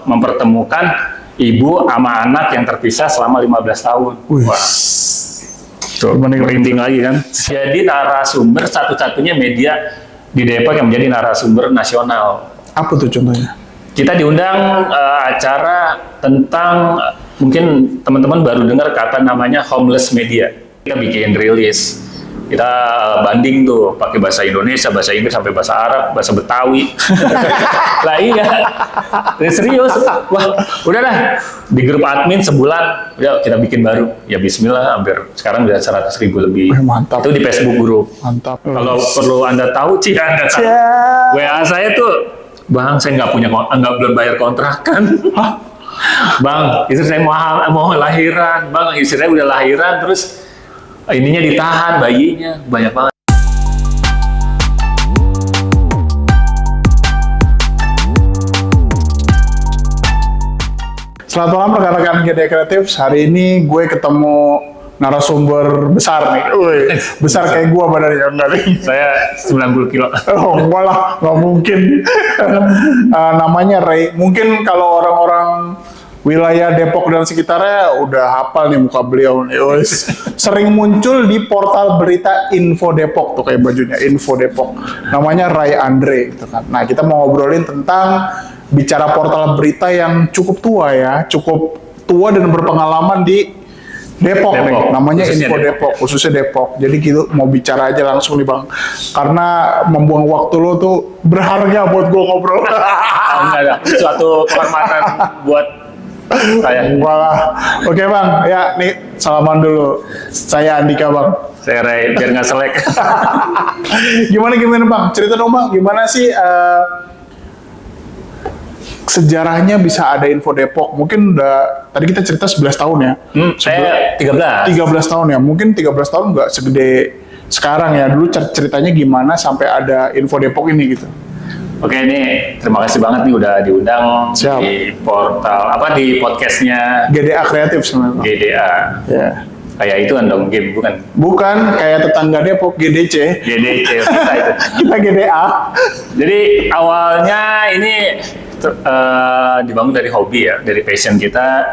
mempertemukan ibu sama anak yang terpisah selama 15 tahun. Wah. Tuh, merinding lagi kan. Jadi narasumber satu-satunya media di Depok yang menjadi narasumber nasional. Apa tuh contohnya? Kita diundang acara tentang, mungkin teman-teman baru dengar kata namanya homeless media. Kita bikin rilis, kita banding tuh pakai bahasa Indonesia, bahasa Inggris, sampai bahasa Arab, bahasa Betawi. Lah iya, serius. Wah, udahlah di grup admin sebulan, udah kita bikin baru. Ya Bismillah, hampir sekarang udah 100.000 lebih. Mantap. Itu di Facebook grup. Mantap. Kalau perlu Anda tahu, Anda tahu. WA saya tuh, Bang, saya belum bayar kontrakan. Hah? Bang, istri saya mau lahiran. Bang, istri saya udah lahiran, terus ininya ditahan, bayinya. Banyak banget. Selamat malam rekan-rekan GDA Kreatif. Hari ini gue ketemu narasumber besar nih. Wih, besar kayak gue badannya. Enggak nih. Saya 90 kilo. Oh, enggak lah, nggak mungkin. Namanya Ray. Mungkin kalau orang-orang wilayah Depok dan sekitarnya udah hafal nih muka beliau nih. Sering muncul di portal berita Info Depok tuh kayak bajunya Info Depok. Namanya Ray Andre gitu kan. Nah, kita mau ngobrolin tentang bicara portal berita yang cukup tua ya, cukup tua dan berpengalaman di Depok nih, namanya khususnya Info Depok, khususnya Depok. Jadi gitu mau bicara aja langsung nih Bang, karena membuang waktu lo tuh berharga buat gue ngobrol. Enggak ada, suatu kehormatan buat saya. Wah, oke Bang, ya nih salaman dulu. Saya Andika Bang. Saya Ray, biar nggak selek. Gimana Bang? Cerita dong Bang, gimana sih sejarahnya bisa ada Info Depok? Mungkin udah, tadi kita cerita 11 tahun ya. Saya 13 tahun ya. Mungkin 13 tahun nggak segede sekarang ya. Dulu ceritanya gimana sampai ada Info Depok ini gitu. Oke, ini terima kasih banget nih udah diundang. Siap. Di portal, di podcastnya GDA Kreatif sebenarnya. GDA. Ya. Kayak itu kan dong, game, bukan? Bukan, kayak tetangga Depok, GDC. GDC, kita itu. Kita GDA. Jadi awalnya ini dibangun dari hobi ya, dari passion kita.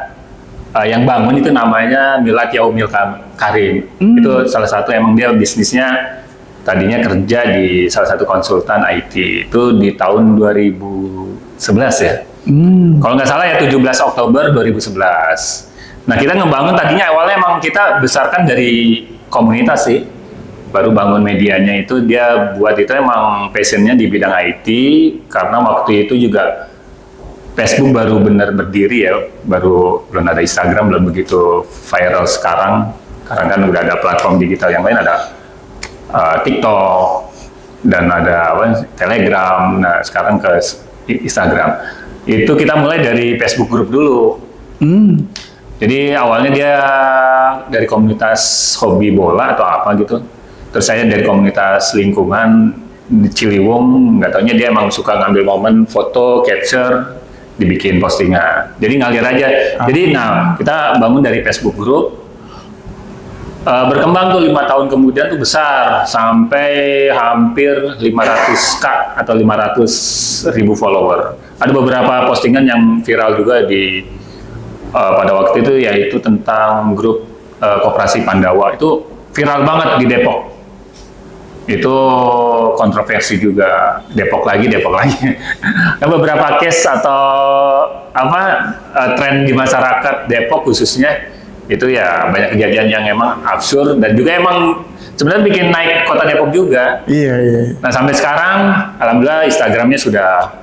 Yang bangun itu namanya Milad Yaumil Karim. Itu salah satu, emang dia bisnisnya tadinya kerja di salah satu konsultan IT. Itu di tahun 2011 ya. Kalau nggak salah ya 17 Oktober 2011. Nah, kita ngebangun tadinya awalnya emang kita besarkan dari komunitas sih. Baru bangun medianya itu dia buat itu emang passionnya di bidang IT, karena waktu itu juga Facebook baru benar berdiri ya, belum ada Instagram, belum begitu viral sekarang. Karena kan udah ada platform digital yang lain, ada TikTok dan ada Telegram. Nah, sekarang ke Instagram. Itu kita mulai dari Facebook group dulu. Jadi awalnya dia dari komunitas hobi bola atau apa gitu. Terus saya dari komunitas lingkungan di Ciliwung, nggak taunya dia emang suka ngambil momen foto, capture, dibikin postingan. Jadi ngalir aja. Jadi kita bangun dari Facebook group. Berkembang tuh 5 tahun kemudian tuh besar sampai hampir 500k atau 500.000 follower. Ada beberapa postingan yang viral juga di pada waktu itu, yaitu tentang grup Koperasi Pandawa. Itu viral banget di Depok. Itu kontroversi juga, Depok lagi. Nah, beberapa case atau tren di masyarakat Depok khususnya itu ya banyak kejadian yang emang absurd dan juga emang sebenarnya bikin naik kota Depok juga. Iya. Nah, sampai sekarang alhamdulillah Instagramnya sudah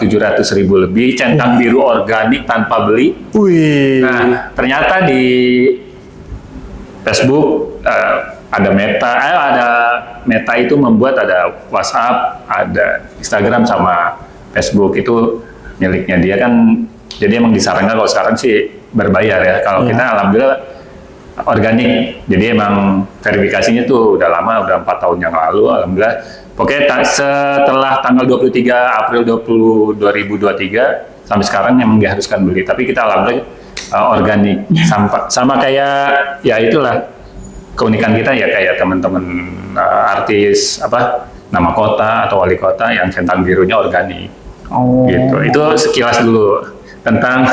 700.000 lebih, centang biru organik tanpa beli. Wih. Nah, ternyata di Facebook ada Meta itu membuat ada WhatsApp, ada Instagram sama Facebook, itu miliknya dia kan. Jadi emang disarankan kalau sekarang sih berbayar ya. Kalau kita alhamdulillah organik. Jadi emang verifikasinya tuh udah lama, udah 4 tahun yang lalu alhamdulillah. Oke, setelah tanggal 23 April 2023 sampai sekarang memang diharuskan beli, tapi kita alhamdulillah organik. Sama kayak ya itulah keunikan kita ya, kayak teman-teman artis nama kota atau wali kota yang centang birunya organik. Oh. Gitu. Itu sekilas dulu tentang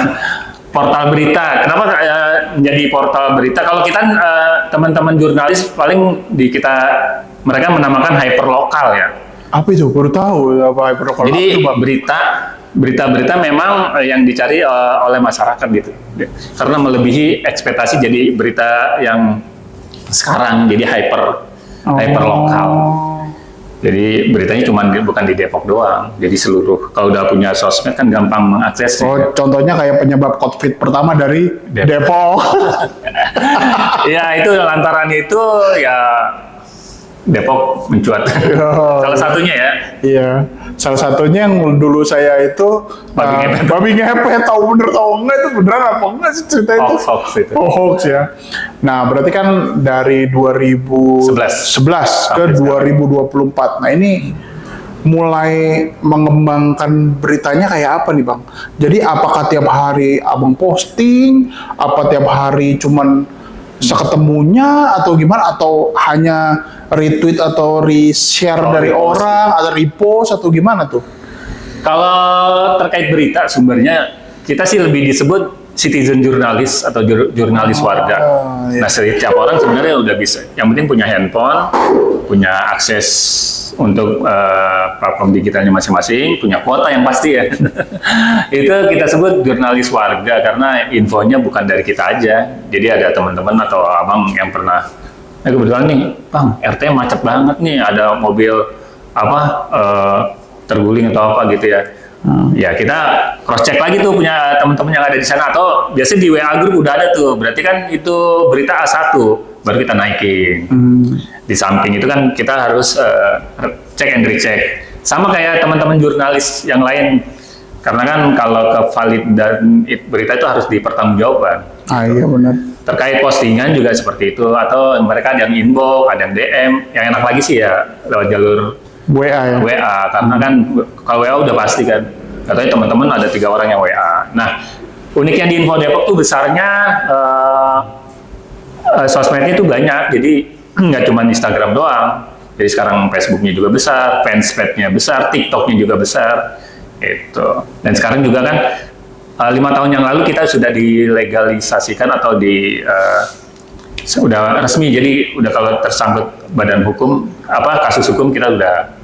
portal berita. Kenapa menjadi portal berita? Kalau kita teman-teman jurnalis paling mereka menamakan hyperlokal ya. Apa itu? Baru tahu apa hyperlokal. Jadi berita-berita memang yang dicari oleh masyarakat gitu. Karena melebihi ekspektasi jadi berita yang sekarang jadi hyperlokal. Jadi beritanya bukan di Depok doang, jadi seluruh. Kalau udah punya sosmed kan gampang mengakses. Contohnya kayak penyebab COVID pertama dari Depok. Ya itu lantaran itu ya Depok mencuat. Salah satunya ya. Iya, salah satunya yang dulu saya itu babi ngepet, tahu enggak itu beneran apa enggak sih cerita itu? Hoax itu. Hoax ya. Nah, berarti kan dari 2011 ke 2024. Nah, ini mulai mengembangkan beritanya kayak apa nih, Bang? Jadi apakah tiap hari Abang posting, apa tiap hari cuman seketemunya atau gimana, atau hanya retweet atau reshare dari orang atau repost atau gimana tuh? Kalau terkait berita sumbernya kita sih lebih disebut citizen jurnalis atau jurnalis warga. Iya. Nah, setiap orang sebenarnya udah bisa. Yang penting punya handphone, punya akses untuk platform digitalnya masing-masing, punya kuota yang pasti ya. Itu kita sebut jurnalis warga karena infonya bukan dari kita aja. Jadi ada teman-teman atau abang yang pernah, kebetulan nih, Bang, RT macet banget nih, ada mobil terguling atau apa gitu ya. Ya kita cross check lagi tuh punya teman-teman yang ada di sana, atau biasanya di WA group udah ada tuh, berarti kan itu berita A1 baru kita naikin. Di samping itu kan kita harus cek and recheck, sama kayak teman-teman jurnalis yang lain, karena kan kalau kevalid dan berita itu harus dipertanggungjawabkan. Iya benar. Terkait postingan juga seperti itu, atau mereka ada yang inbox, ada yang DM. Yang enak lagi sih ya lewat jalur WA ya. WA, karena kan kalau WA udah pasti kan. Katanya teman-teman ada 3 orang yang WA. Nah, uniknya di Info Depok tuh besarnya sosmednya itu banyak. Jadi nggak cuma Instagram doang. Jadi sekarang Facebooknya juga besar, fanspage-nya besar, TikToknya juga besar. Itu. Dan sekarang juga kan 5 tahun yang lalu kita sudah dilegalisasikan atau sudah resmi. Jadi udah kalau tersangkut badan hukum, kasus hukum kita udah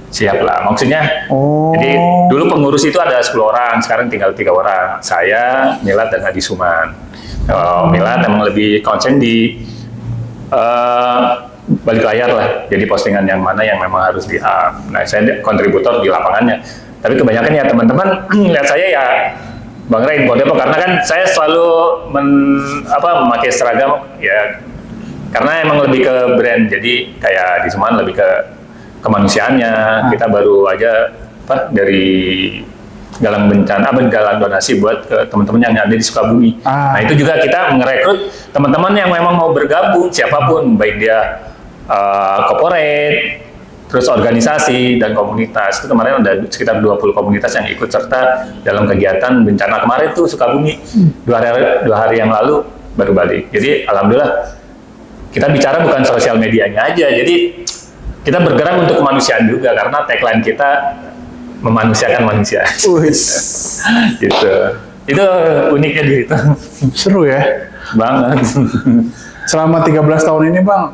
siap lah. Maksudnya, jadi dulu pengurus itu ada 10 orang, sekarang tinggal 3 orang. Saya, Milat, dan Adi Suman. Milat emang lebih konsen di balik layar lah. Jadi postingan yang mana yang memang harus di-up. Nah, saya kontributor di lapangannya. Tapi kebanyakan ya teman-teman lihat saya ya Bang Ray Info Depok, karena kan saya selalu memakai seragam ya, karena emang lebih ke brand. Jadi kayak di Suman lebih ke kemanusiaannya. Kita baru aja dari galang bencana, galang donasi buat ke teman-teman yang ada di Sukabumi. Nah itu juga kita merekrut teman-teman yang memang mau bergabung, siapapun, baik dia corporate, terus organisasi dan komunitas. Itu kemarin ada sekitar 20 komunitas yang ikut serta dalam kegiatan bencana kemarin tuh Sukabumi. 2 hari yang lalu baru balik. Jadi alhamdulillah kita bicara bukan sosial medianya aja. Jadi kita bergerak untuk kemanusiaan juga, karena tagline kita memanusiakan manusia. Gitu. Itu uniknya di situ. Seru ya? Banget. Selama 13 tahun ini Bang,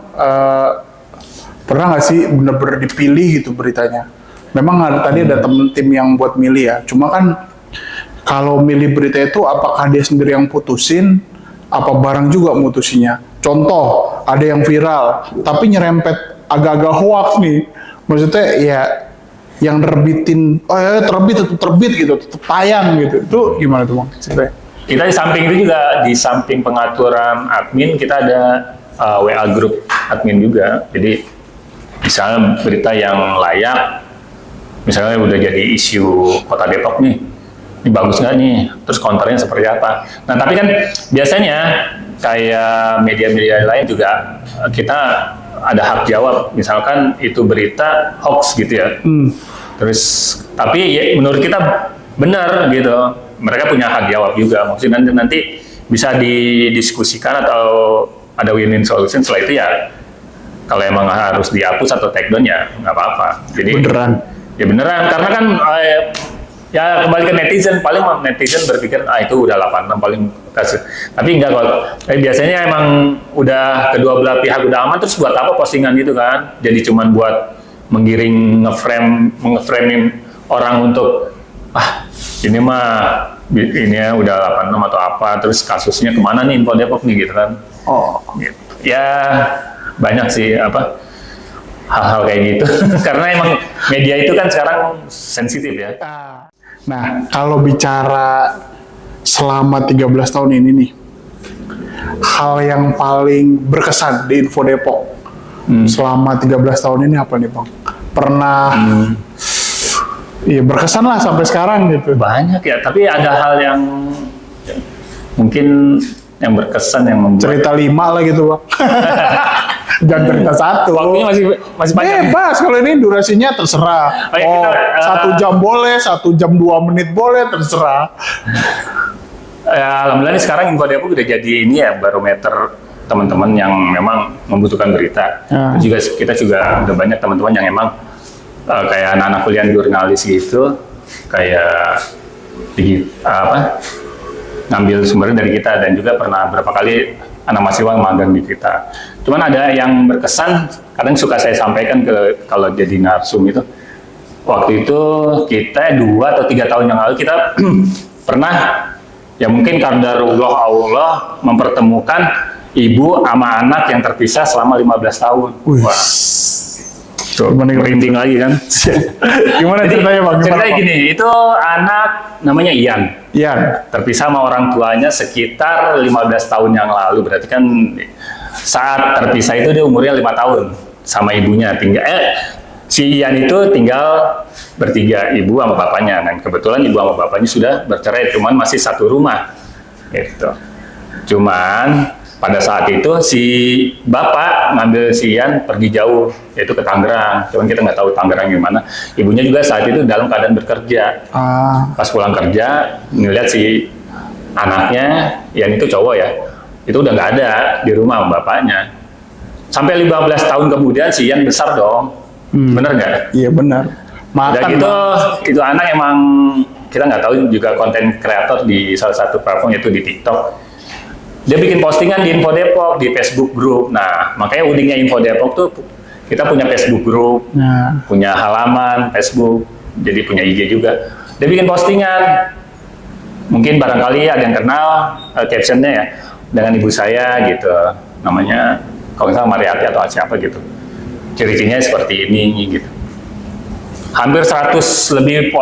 pernah nggak sih bener-bener dipilih gitu beritanya? Memang tadi ada tim yang buat milih ya. Cuma kan kalau milih berita itu apakah dia sendiri yang putusin, apa barang juga mutusinya? Contoh, ada yang viral, tapi nyerempet agak-agak hoax nih. Maksudnya ya yang terbitin, terbit gitu, tetap tayang gitu. Itu gimana tuh Bang? Kita di samping itu juga, di samping pengaturan admin, kita ada WA group admin juga. Jadi misalnya berita yang layak, misalnya udah jadi isu Kota Depok nih, ini bagus nggak nih? Terus counternya seperti apa? Nah tapi kan biasanya kayak media-media lain juga kita ada hak jawab. Misalkan itu berita hoax gitu ya. Terus tapi ya, menurut kita benar gitu. Mereka punya hak jawab juga. Maksudnya nanti bisa didiskusikan atau ada win-win solution. Setelah itu ya kalau emang harus dihapus atau take down ya nggak apa-apa. Jadi beneran? Ya beneran, karena kan Ya kembali ke netizen, paling netizen berpikir itu udah 86 paling kasih. Tapi enggak kok. Biasanya emang udah kedua belah pihak udah aman, terus buat apa postingan itu kan? Jadi cuman buat menggiring ngeframein orang untuk ini mah ini ya udah 86 atau apa, terus kasusnya kemana nih Info Depok nih gitu kan? Oh, Gitu. Ya banyak sih hal-hal kayak gitu. Karena emang media itu kan sekarang sensitif ya. nah kalau bicara selama 13 tahun ini nih, hal yang paling berkesan di Info Depok selama 13 tahun ini apa nih Bang? Pernah iya berkesan lah sampai sekarang gitu. Banyak ya, tapi ada hal yang mungkin yang berkesan yang membuat Cerita 5 lah gitu Bang. Jangan cerita 1. waktunya masih panjang. Bebas, kalau ini durasinya terserah. Oh, ya, kita, 1 jam boleh, 1 jam 2 menit boleh, terserah. Alhamdulillah nih sekarang Info Depok udah jadi ini ya barometer teman-teman yang memang membutuhkan berita. Juga kita juga udah banyak teman-teman yang emang kayak anak-anak kuliah jurnalis gitu, kayak ngambil sumbernya dari kita, dan juga pernah berapa kali anak mahasiswa magang di kita. Cuman ada yang berkesan, kadang suka saya sampaikan kalau jadi narsum itu. Waktu itu kita 2 atau 3 tahun yang lalu kita pernah, ya mungkin qadarullah Allah mempertemukan ibu sama anak yang terpisah selama 15 tahun. Wah. Merinding lagi kan. Gimana ceritanya Bang? Ceritanya gini, itu anak namanya Ian. Terpisah sama orang tuanya sekitar 15 tahun yang lalu. Berarti kan saat terpisah itu dia umurnya 5 tahun sama ibunya. Si Ian itu tinggal bertiga, ibu sama bapaknya. Dan kebetulan ibu sama bapaknya sudah bercerai, cuman masih satu rumah. Gitu. Cuman pada saat itu si bapak ngambil si Ian pergi jauh, yaitu ke Tangerang. Cuman kita nggak tahu Tangerang gimana. Ibunya juga saat itu dalam keadaan bekerja. Pas pulang kerja, ngeliat si anaknya, Ian itu cowok ya, itu udah nggak ada di rumah sama bapaknya. Sampai 15 tahun kemudian si Ian besar dong. Bener nggak? Iya benar. Dan itu anak emang kita nggak tahu juga konten kreator di salah satu platform, yaitu di TikTok. Dia bikin postingan di Info Depok, di Facebook Group. Nah, makanya uniknya Info Depok tuh kita punya Facebook Group, punya halaman Facebook, jadi punya IG juga. Dia bikin postingan, mungkin barangkali ada yang kenal captionnya ya, dengan ibu saya gitu, namanya kalau nggak salah Mariati atau siapa gitu. Ciri-cirinya seperti ini gitu. Hampir 100 lebih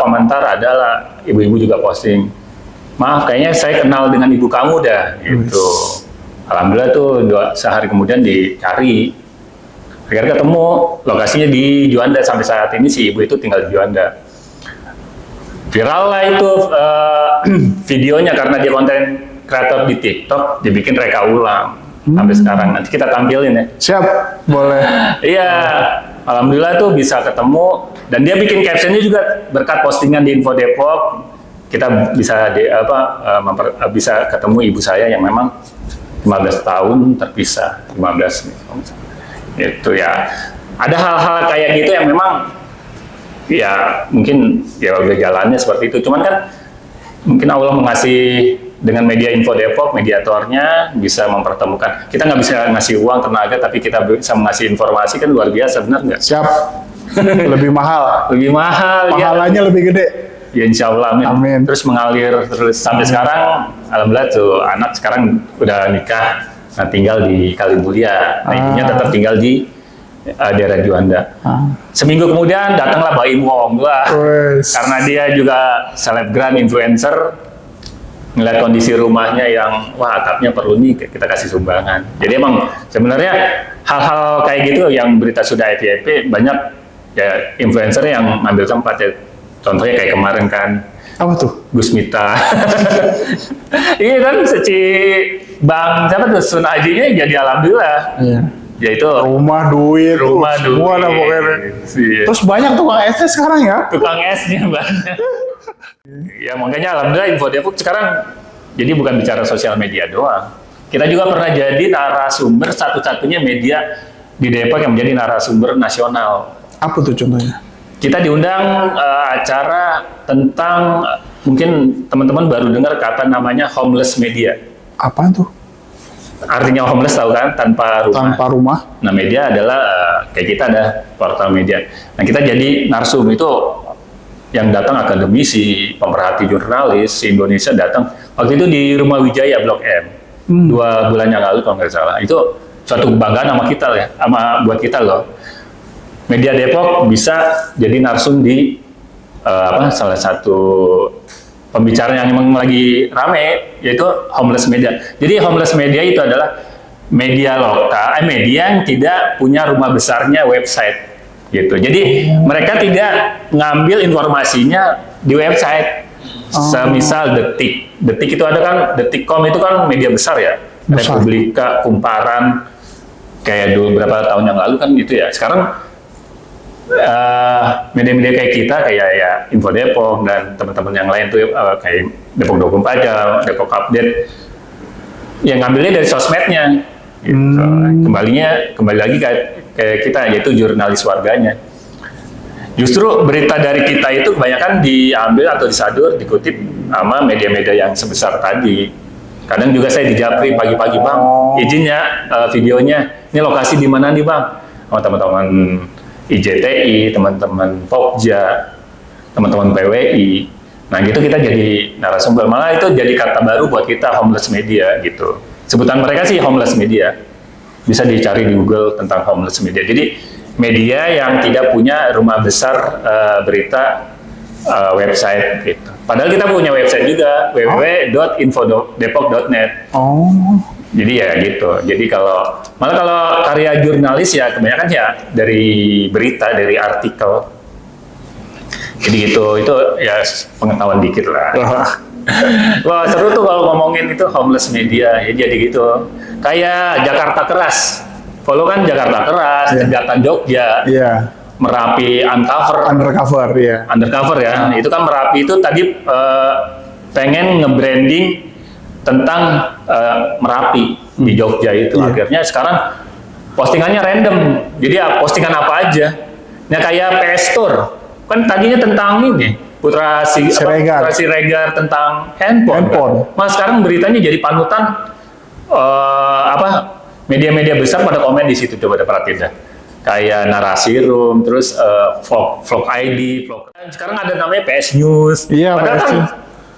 komentar adalah ibu-ibu juga posting. Maaf, kayaknya saya kenal dengan ibu kamu dah, gitu. Alhamdulillah tuh sehari kemudian dicari, akhirnya ketemu, lokasinya di Juanda. Sampai saat ini si ibu itu tinggal di Juanda. Viral lah itu videonya karena dia konten kreator di TikTok, dibikin reka ulang sampai sekarang. Nanti kita tampilin ya. Siap, boleh. Iya, alhamdulillah tuh bisa ketemu, dan dia bikin captionnya juga berkat postingan di Info Depok. Kita bisa bisa ketemu ibu saya yang memang 15 tahun terpisah, 15 itu ya. Ada hal-hal kayak gitu yang memang ya mungkin ya udah jalannya seperti itu. Cuman kan mungkin Allah mengasih dengan media Info Depok, mediatornya bisa mempertemukan. Kita nggak bisa ngasih uang, tenaga, tapi kita bisa mengasih informasi, kan luar biasa, benar nggak? Siap. Lebih mahal. Lebih mahal. Pahalanya lebih gede. Ya insya Allah, amin. Terus mengalir terus sampai sekarang. Alhamdulillah tuh anak sekarang udah nikah, nah tinggal di Kalimulia. Nah ibunya tetap tinggal di daerah Juanda. Seminggu kemudian datanglah Baim Wong lah, karena dia juga selebgram influencer. Ngeliat kondisi rumahnya yang wah atapnya perlu nih, kita kasih sumbangan. Jadi emang sebenarnya hal-hal kayak gitu yang berita sudah FYP banyak ya influencer yang ngambil tempat ya. Contohnya kayak kemarin kan, apa tuh? Gus Miftah. Iya kan, Bang siapa tuh, Sun Ajinya jadi alhamdulillah. Iya. Yaitu rumah duit, semua lah pokoknya. Iya. Terus banyak tukang es sekarang ya? Tukang esnya banyak. Ya makanya alhamdulillah Info Depok sekarang jadi bukan bicara sosial media doang. Kita juga pernah jadi narasumber satu-satunya media di Depok yang menjadi narasumber nasional. Apa tuh contohnya? kita diundang acara tentang mungkin teman-teman baru dengar kata namanya homeless media. Apaan tuh? Artinya homeless tahu kan, tanpa rumah. Tanpa rumah. Nah, media adalah kayak kita ada portal media. Nah, kita jadi narsum itu yang datang akademisi, pemerhati jurnalis Indonesia datang. Waktu itu di Rumah Wijaya Blok M. 2 bulan yang lalu kalau nggak salah. Itu suatu kebanggaan sama kita ya, buat kita loh. Media Depok bisa jadi narsum di salah satu pembicara yang memang lagi rame, yaitu homeless media. Jadi homeless media itu adalah media lokal, media yang tidak punya rumah besarnya website, gitu. Jadi mereka tidak ngambil informasinya di website. Semisal Detik itu ada kan, Detik.com itu kan media besar ya, besar. Republika, Kumparan, kayak dulu berapa tahun yang lalu kan gitu ya. Sekarang media-media kayak kita, kayak ya Info Depok dan teman-teman yang lain tuh kayak Depok 24 Jam, Depok Update, yang ngambilnya dari sosmednya. Gitu. Kembali lagi kayak kita, yaitu jurnalis warganya. Justru berita dari kita itu kebanyakan diambil atau disadur, dikutip sama media-media yang sebesar tadi. Kadang juga saya dijapri pagi-pagi, Bang, izin ya videonya, ini lokasi di mana nih, Bang? Sama teman-teman IJTI, teman-teman Pokja, teman-teman PWI. Nah gitu kita jadi narasumber. Malah itu jadi kata baru buat kita, homeless media gitu. Sebutan mereka sih homeless media. Bisa dicari di Google tentang homeless media. Jadi media yang tidak punya rumah besar berita website gitu. Padahal kita punya website juga, www.infodepok.net. Jadi ya gitu. Jadi malah kalau karya jurnalis ya kebanyakan ya dari berita, dari artikel. Jadi gitu, itu ya pengetahuan dikit lah. Wah seru tuh kalau ngomongin itu homeless media, ya jadi gitu. Kayak Jakarta Keras. Follow kan Jakarta Keras, Jembatan Jogja, Merapi Undercover ya. Itu kan Merapi itu tadi pengen nge-branding tentang Merapi di Jogja itu. Akhirnya sekarang postingannya random. Jadi postingan apa aja. Nah kayak PS Store kan tadinya tentang ini Putra Siregar tentang handphone. Mas sekarang beritanya jadi panutan media-media besar pada komen di situ, coba perhatiin dah. Kayak Narasi Room, terus Vlog ID, sekarang ada namanya PS News. Iya, padahal kan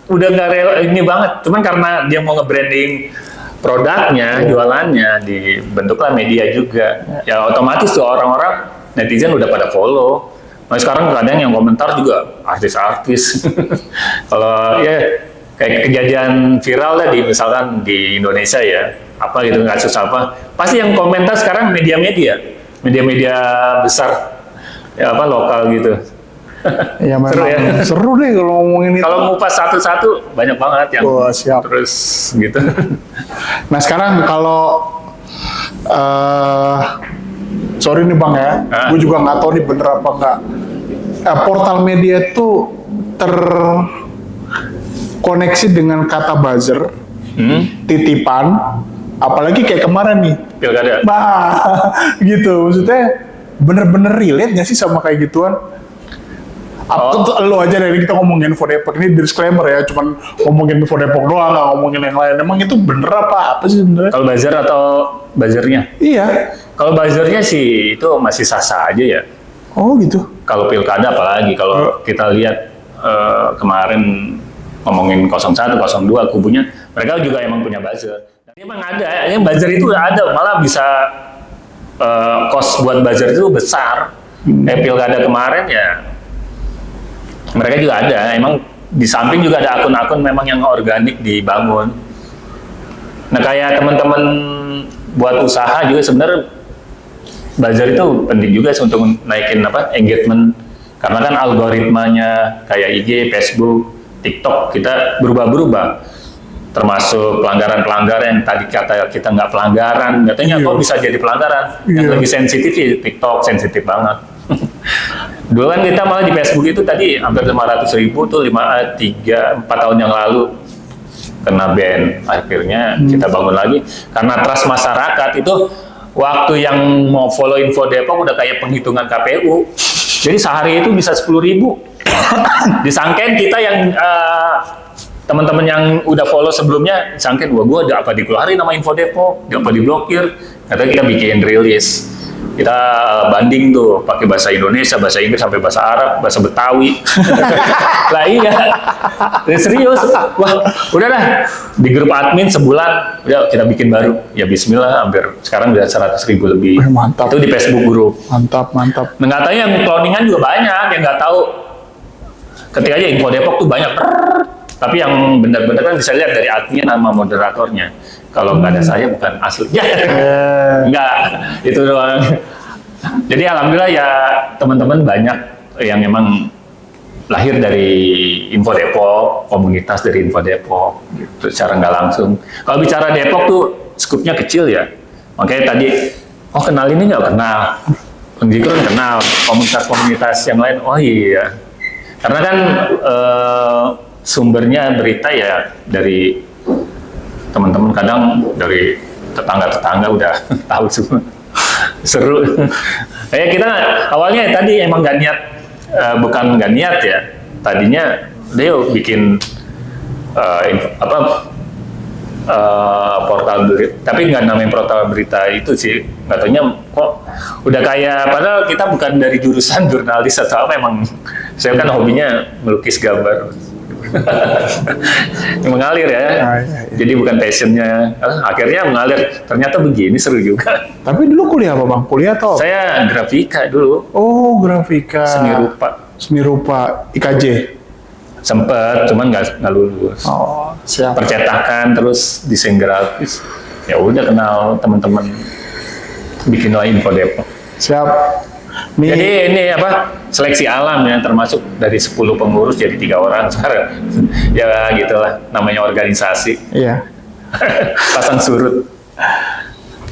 udah nggak ini banget, cuman karena dia mau nge-branding produknya, jualannya, dibentuklah media juga. Ya otomatis tuh orang-orang netizen udah pada follow. Nah sekarang kadang yang komentar juga artis-artis. Kalau ya kayak kejadian viral lah misalkan di Indonesia ya, apa gitu kasus apa, pasti yang komentar sekarang media-media besar ya lokal gitu. Ya memang seru ya. Seru deh kalau ngomongin itu. Kalau ngupas satu-satu banyak banget yang siap. Terus gitu. Nah sekarang kalau sorry nih Bang ya, gue juga nggak tahu nih bener apa nggak. Portal media itu terkoneksi dengan kata buzzer, titipan, apalagi kayak kemarin nih. Pilkada. Gitu, maksudnya bener-bener relate nggak sih sama kayak gituan? Lo aja dari kita ngomongin Info Depok, ini disclaimer ya, cuman ngomongin Info Depok doang, nggak ngomongin yang lain. Emang itu bener apa sih sebenarnya? Kalau buzzer atau buzzernya? Iya. Kalau buzzernya sih itu masih sah-sah aja ya. Oh gitu. Kalau pilkada apalagi, kalau kita lihat kemarin ngomongin 01, 02 kubunya, mereka juga emang punya buzzer. Dan emang ada, yang buzzer itu ada, malah bisa cost buat buzzer itu besar. Pilkada kemarin ya, mereka juga ada, emang di samping juga ada akun-akun memang yang organik dibangun. Nah kayak teman-teman buat usaha juga sebenarnya buzzer itu penting juga untuk naikin engagement, karena kan algoritmanya kayak IG, Facebook, TikTok kita berubah-berubah, termasuk pelanggaran-pelanggaran yang tadi kata kita nggak pelanggaran, katanya kok bisa jadi pelanggaran. Yang lebih sensitif ya TikTok, sensitif banget. Dulu kan kita malah di Facebook itu tadi hampir 500.000 tuh 4 tahun yang lalu kena ban. Akhirnya kita bangun lagi karena trust masyarakat itu. Waktu yang mau follow Info Depok udah kayak penghitungan KPU. Jadi sehari itu bisa 10.000. Disangkain kita yang teman-teman yang udah follow sebelumnya, disangkain wah gue ada apa dikeluarin nama Info Depok, ada apa diblokir. Katanya kita bikin rilis. Kita banding tuh pakai bahasa Indonesia, bahasa Inggris sampai bahasa Arab, bahasa Betawi. Lah iya. Serius. Wah, udah dah. Di grup admin sebulan, udah kita bikin baru. Ya bismillah, hampir sekarang udah 100.000 lebih. Mantap. Itu di Facebook grup. Mantap. Nah, katanya yang cloningan juga banyak yang nggak tahu. Ketika aja Info Depok tuh banyak. Tapi yang benar-benar kan bisa lihat dari admin nama moderatornya. Kalau nggak ada saya bukan aslinya. Nggak, itu doang. Jadi alhamdulillah ya teman-teman banyak yang memang lahir dari Info Depok, komunitas dari Info Depok, gitu, secara nggak langsung. Kalau bicara Depok tuh skupnya kecil ya. Makanya tadi, oh kenal ini nggak kenal. Pendidikan kenal, komunitas-komunitas yang lain, oh iya. Karena kan sumbernya berita ya dari teman-teman, kadang dari tetangga-tetangga udah tahu semua. Seru. Kayak kita awalnya tadi emang gak niat, bukan gak niat ya. Tadinya dia bikin portal berita, tapi nggak namanya portal berita itu sih. Nggak taunya kok udah kayak, padahal kita bukan dari jurusan jurnalis atau apa, emang saya kan hobinya melukis gambar. Mengalir ya. Jadi bukan passionnya, akhirnya mengalir. Ternyata begini, seru juga. Tapi dulu kuliah apa bang? Kuliah atau? Saya grafika dulu. Oh, grafika. Seni rupa IKJ. Sempet, cuman nggak lulus. Oh, siap. Percetakan terus desain grafis. Ya udah kenal teman-teman bikin Info Depok. Siap. Nih. Jadi ini apa, seleksi alam ya, termasuk dari 10 pengurus jadi 3 orang sekarang. Ya gitulah, namanya organisasi. Iya. Pasang surut.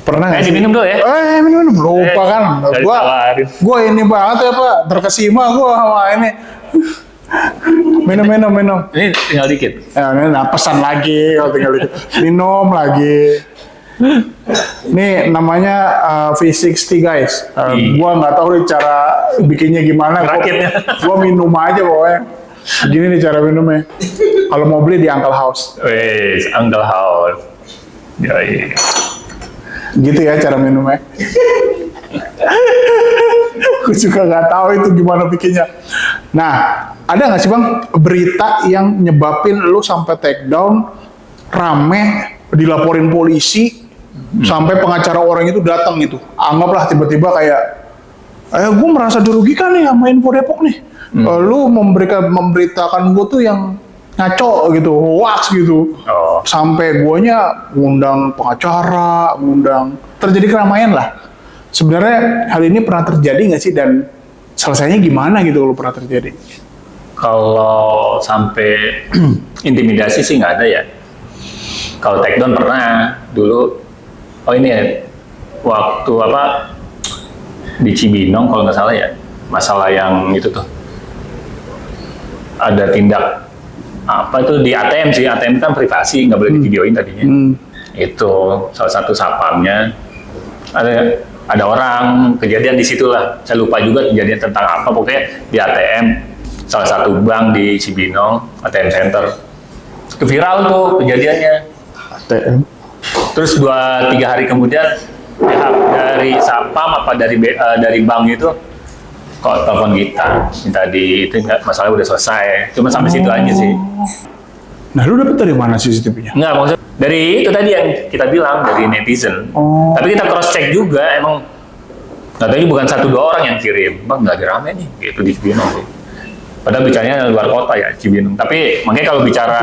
Pernah nggak sih? Diminum dulu ya. Minum. Lupa kan. Gua ini banget ya Pak, terkesima gua sama ini. Minum. Ini tinggal dikit. Ya, ini pesan lagi kalau tinggal dikit. Minum lagi. Ini namanya V60 guys. Gua nggak tahu nih cara bikinnya gimana. Gua minum aja pokoknya. Gini nih cara minumnya. Kalau mau beli di Uncle House. Wes, Uncle House. Yoi. Gitu ya cara minumnya. Gue juga nggak tahu itu gimana bikinnya. Nah, ada nggak sih bang berita yang nyebabin lu sampai take down, rame, dilaporin polisi, sampai pengacara orang itu datang gitu. Anggaplah tiba-tiba kayak, gue merasa dirugikan nih sama Info Depok nih. Lu memberitakan gue tuh yang ngaco gitu, hoax gitu. Sampai guanya ngundang pengacara, terjadi keramaian lah. Sebenarnya hal ini pernah terjadi nggak sih, dan selesainya gimana gitu kalau pernah terjadi? Kalau sampai intimidasi sih nggak ada ya. Kalau take down pernah dulu. Oh ini ya, waktu apa di Cibinong kalau nggak salah ya, masalah yang itu tuh ada tindak apa itu di ATM sih, ATM kan privasi, nggak boleh divideoin tadinya. Itu salah satu satpamnya ada orang kejadian di situ lah. Saya lupa juga kejadian tentang apa, pokoknya di ATM salah satu bank di Cibinong, ATM Center. Viral tuh kejadiannya. ATM. Terus 2-3 hari kemudian pihak dari satpam apa dari bank itu kok telepon kita minta itu masalah udah selesai. Cuma sampai situ aja sih. Nah, lu dapet dari mana CCTV-nya? Nggak, maksudnya dari itu tadi yang kita bilang, dari netizen. Tapi kita cross check juga, emang katanya bukan 1-2 orang yang kirim. Bang, lagi rame nih, gitu di Cibinong sih. Padahal bicaranya luar kota ya, Cibinong. Tapi makanya kalau bicara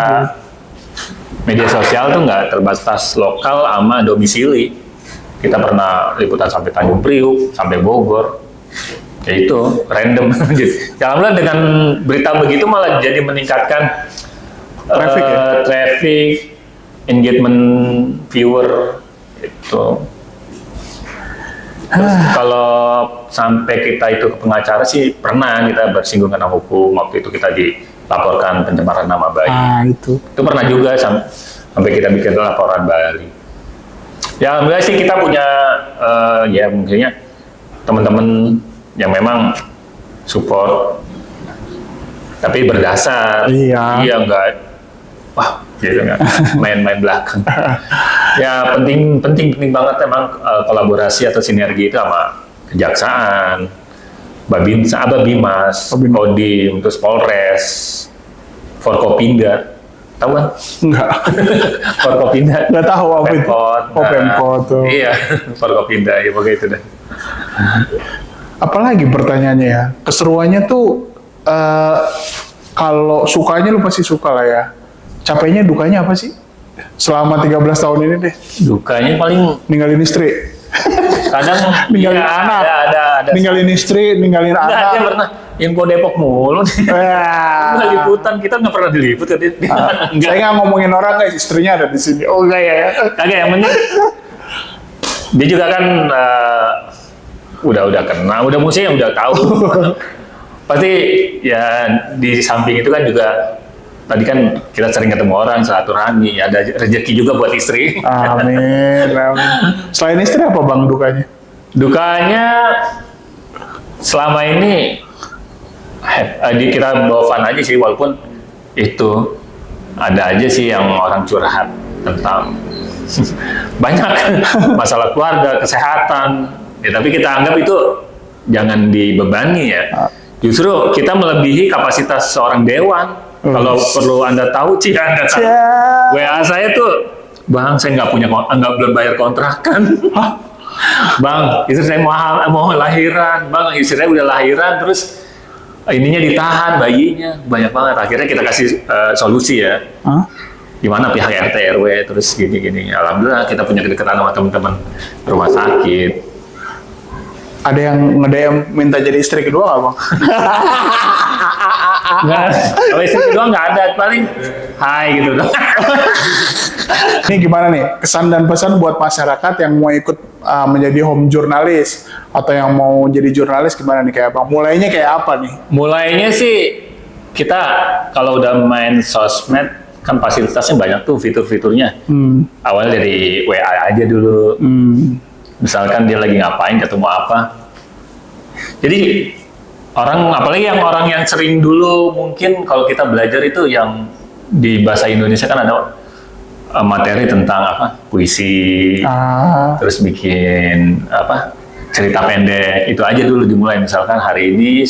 media sosial tuh nggak terbatas lokal sama domisili. Kita pernah liputan sampai Tanjung Priuk, sampai Bogor. Ya itu, random. Ya, alhamdulillah dengan berita begitu malah jadi meningkatkan traffic, engagement viewer itu. Terus kalau sampai kita itu ke pengacara sih pernah kita bersinggungan sama hukum. Waktu itu kita dilaporkan pencemaran nama baik. Itu pernah juga sampai kita bikin laporan Bali. Ya alhamdulillah sih kita punya ya mungkinnya teman-teman yang memang support, tapi berdasar. Iya. Enggak, wah gitu nggak main-main belakang. Ya penting banget emang kolaborasi atau sinergi itu sama kejaksaan, Babinsa, Bimas, Kodim, terus Polres, Forkopinda, tahu kan? Enggak. Forkopinda. Nggak tahu apa itu. Pemkot. Oh, Pemkot tuh. Iya, Forkopinda, ya pokoknya itu dah. Apalagi pertanyaannya ya, keseruannya tuh kalau sukanya lu pasti suka lah ya. Capeknya, dukanya apa sih? Selama 13 tahun ini deh. Dukanya paling Ninggalin istri. kadang Ninggalin iya, anak. ada. Ninggalin istri, ninggalin Nggak, anak. dia pernah info Depok mulu. Wah. Nggak liputan, kita nggak pernah diliput kan dia. Saya nggak ngomongin orang guys, istrinya ada di sini. Oh enggak ya. Kagak, yang penting dia juga kan udah kenal, udah musiknya udah tahu. Pasti ya di samping itu kan juga tadi kan kita sering ketemu orang, silaturahmi, ada rezeki juga buat istri. Amin, amin. Selain istri apa bang dukanya? Dukanya selama ini kita bawa fun aja sih, walaupun itu ada aja sih yang orang curhat tentang banyak masalah keluarga, kesehatan. Ya, tapi kita anggap itu jangan dibebani ya. Justru kita melebihi kapasitas seorang dewan. Kalau perlu Anda tahu, Anda tahu. WA saya tuh, Bang, saya belum bayar kontrakan. Bang, istri saya mau lahiran. Bang, istri saya udah lahiran, terus ininya ditahan, bayinya. Banyak banget. Akhirnya kita kasih solusi ya. Gimana pihak RT RW, terus gini-gini. Alhamdulillah kita punya kedekatan sama teman-teman rumah sakit. Ada yang nge-DM minta jadi istri kedua nggak bang? Nggak, kalau istri kedua nggak ada, paling hai gitu dong. Ini gimana nih, kesan dan pesan buat masyarakat yang mau ikut menjadi home jurnalis atau yang mau jadi jurnalis gimana nih kayak bang? Mulainya kayak apa nih? Mulainya sih kita kalau udah main sosmed kan fasilitasnya banyak tuh fitur-fiturnya. Awalnya dari WA aja dulu. Misalkan dia lagi ngapain, ketemu apa. Jadi apalagi orang yang sering dulu mungkin kalau kita belajar itu yang di bahasa Indonesia kan ada materi tentang puisi, terus bikin cerita pendek, itu aja dulu dimulai. Misalkan hari ini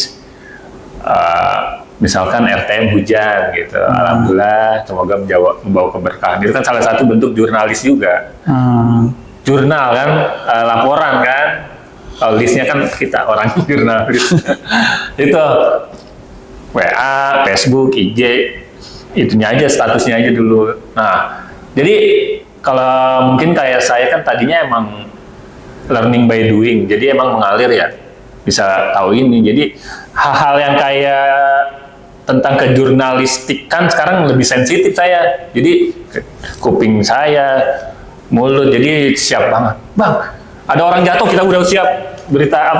misalkan RTM hujan gitu, alhamdulillah semoga membawa keberkahan. Itu kan salah satu bentuk jurnalis juga. Jurnal kan, laporan kan, kalau listnya kan kita orang jurnalis. Itu WA, Facebook, IG, itunya aja, statusnya aja dulu. Nah, jadi kalau mungkin kayak saya kan tadinya emang learning by doing, jadi emang mengalir ya, bisa tahu ini. Jadi hal-hal yang kayak tentang kejurnalistikan sekarang lebih sensitif saya. Jadi kuping saya, mulut, jadi siap banget. Bang, ada orang jatuh, kita udah siap berita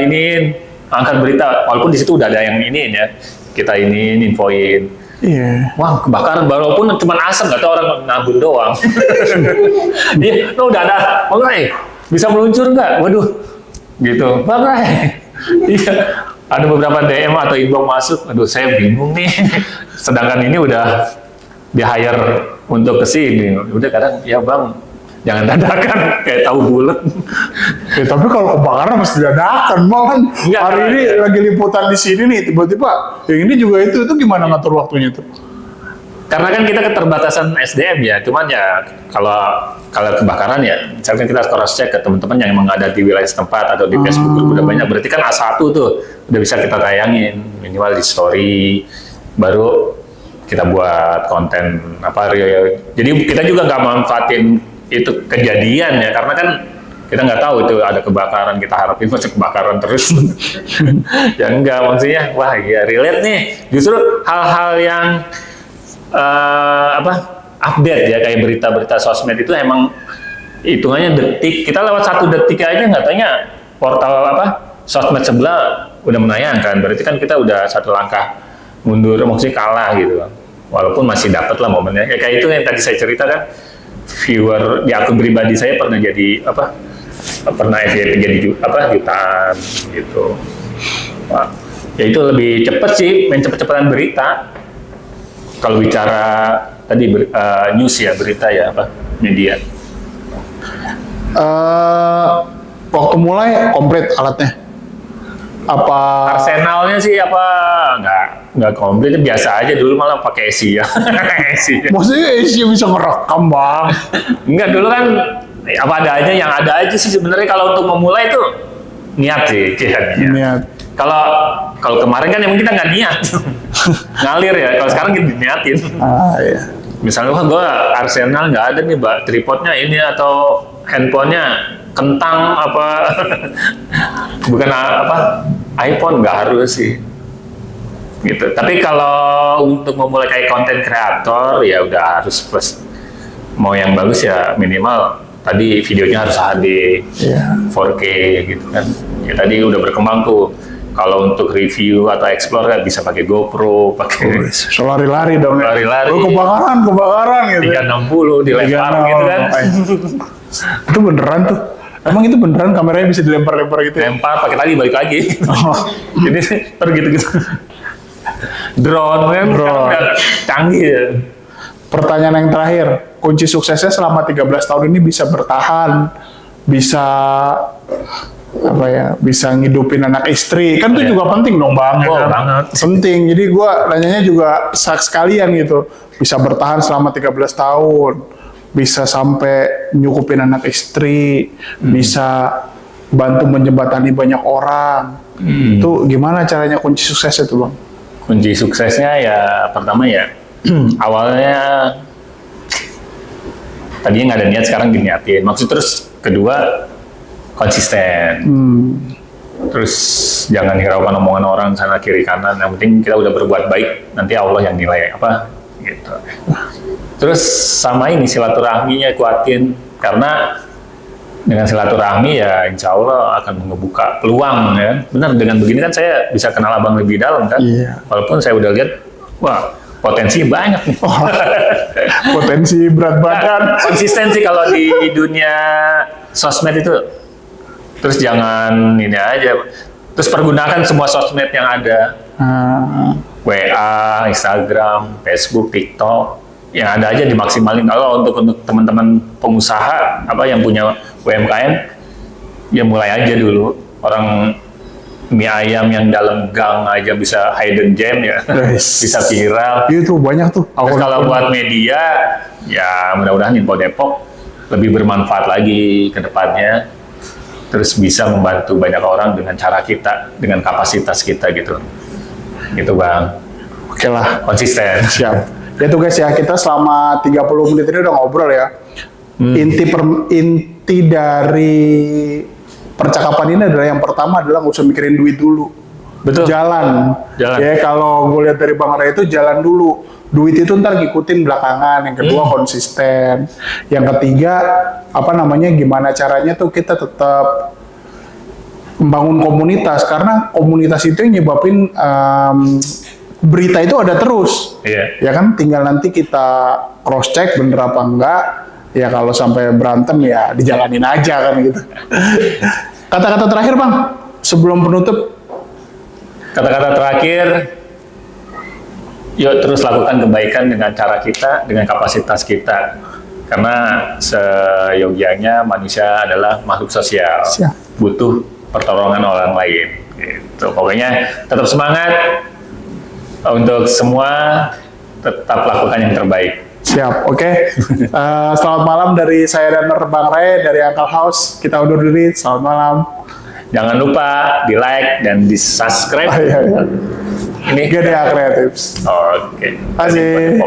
ini angkat berita. Walaupun di situ udah ada yang ini ya, kita ini infoin. Iya. Wah, kebakaran, walaupun cuma asap, nggak tahu orang ngabun doang. Iya, udah ada. Bang, bisa meluncur nggak? Waduh, gitu. Bang, iya. Ada beberapa DM atau inbox masuk. Aduh, saya bingung nih. Sedangkan ini udah di-hire untuk kesini, udah kadang ya bang jangan dadakan kayak tahu bulat. Ya, tapi kalau kebakaran pasti dadakan bang. Hari ini lagi liputan di sini nih, tiba-tiba yang ini juga itu gimana ngatur waktunya tuh? Karena kan kita keterbatasan SDM ya, cuman ya kalau kebakaran ya, misalkan kita cross check ke teman-teman yang emang ada di wilayah setempat atau di Facebook udah banyak, berarti kan A1 tuh udah bisa kita tayangin minimal di story, baru kita buat konten jadi kita juga nggak manfaatin itu kejadian ya, karena kan kita nggak tahu itu ada kebakaran, kita harapin masih kebakaran terus. Ya enggak, maksudnya wah ya relate nih, justru hal-hal yang update ya, kayak berita-berita sosmed itu emang hitungannya detik, kita lewat 1 detik aja nggak tanya portal sosmed sebelah udah menayangkan, berarti kan kita udah 1 langkah mundur, maksudnya kalah gitu. Walaupun masih dapat lah momennya. Kayak itu yang tadi saya cerita kan, viewer di akun pribadi saya pernah jadi pernah FYP jadi jutaan gitu. Wah, Ya itu lebih cepet sih, main cepet-cepetan berita. Kalau bicara tadi news ya, berita ya, apa media. Waktu mulai komplit alatnya. Apa Arsenalnya sih apa nggak komplit, biasa aja dulu malah pakai Asia. Asia. maksudnya Asia bisa ngerekam, Bang? Enggak, dulu kan apa ada aja, yang ada aja sih sebenarnya. Kalau untuk memulai itu niat sih, niat. Niat. Kalau kemarin kan emang kita nggak niat, ngalir ya. Kalau sekarang kita niatin. Iya. Misalnya wah gue Arsenal nggak ada nih, Mbak, tripodnya ini atau handphonenya kentang apa, bukan apa iPhone, nggak harus sih. Gitu. Tapi kalau untuk memulai kayak konten kreator ya udah harus plus, mau yang bagus ya minimal tadi videonya harus HD, Iya. 4K gitu kan. Ya tadi udah berkembang tuh. Kalau untuk review atau explore kan bisa pakai GoPro, pakai So lari-lari dong. Ya. Lari-lari. Oh, kebakaran gitu. 360 dilempar gitu kan. Itu beneran tuh. Emang itu beneran kameranya bisa dilempar-lempar gitu ya? Lempar pakai tali balik lagi. Oh. Jadi gitu-gitu. Drone kan Drone. sekarang udah canggih ya. Pertanyaan yang terakhir, kunci suksesnya selama 13 tahun ini bisa bertahan, bisa apa ya, bisa ngidupin anak istri, kan itu Iya. juga penting dong, Bang. ya Oh, kan? banget. Penting. Jadi gua nanyanya juga sekalian gitu, bisa bertahan selama 13 tahun, bisa sampai nyukupin anak istri, bisa bantu menjembatani banyak orang. Itu gimana caranya kunci suksesnya tuh, Bang? Kunci suksesnya ya pertama ya awalnya tadinya nggak ada niat, sekarang diniatin. Maksud terus kedua konsisten. Terus jangan hiraukan omongan orang sana kiri kanan. Yang penting kita udah berbuat baik, nanti Allah yang nilai apa gitu. Terus sama ini silaturahminya kuatin, karena dengan silaturahmi ya insya Allah akan ngebuka peluang ya. Benar, dengan begini kan saya bisa kenal abang lebih dalam kan. Iya. Walaupun saya udah lihat, wah potensinya banyak nih. Potensi berat badan. Nah, konsistensi kalau di dunia sosmed itu. Terus jangan ini aja. Terus pergunakan semua sosmed yang ada. WA, Instagram, Facebook, TikTok. Yang ada aja dimaksimalin. Kalau untuk teman-teman pengusaha apa yang punya UMKM, ya mulai aja dulu. Orang mie ayam yang dalam gang aja bisa hidden gem ya. Yes. Bisa viral. Itu banyak tuh. Terus kalau buat media, ya mudah-mudahan Info Depok lebih bermanfaat lagi ke depannya. Terus bisa membantu banyak orang dengan cara kita, dengan kapasitas kita gitu. Gitu Bang. Oke lah. Konsisten. Siap. Ya tuh guys ya, kita selama 30 menit ini udah ngobrol ya. Inti dari percakapan ini adalah yang pertama adalah nggak usah mikirin duit dulu. Betul. Jalan. Ya kalau gue lihat dari Bang Ray itu jalan dulu. Duit itu ntar ngikutin belakangan. Yang kedua konsisten. Yang ketiga gimana caranya tuh kita tetap membangun komunitas, karena komunitas itu yang nyebabin berita itu ada terus. Iya. Ya kan, tinggal nanti kita cross check bener apa enggak. Ya kalau sampai berantem ya dijalanin aja kan gitu. Kata-kata terakhir Bang sebelum penutup. Kata-kata terakhir, yuk terus lakukan kebaikan dengan cara kita, dengan kapasitas kita. Karena seyogianya manusia adalah makhluk sosial. Siap. Butuh pertolongan orang lain. Gitu. Pokoknya tetap semangat. Untuk semua, tetap lakukan yang terbaik. Siap, oke. Selamat malam dari saya dan Bang Ray dari Uncle House. Kita undur diri, selamat malam. Jangan lupa di like dan di subscribe. Iya. Ini GDA Creatives. Oke. Terima kasih.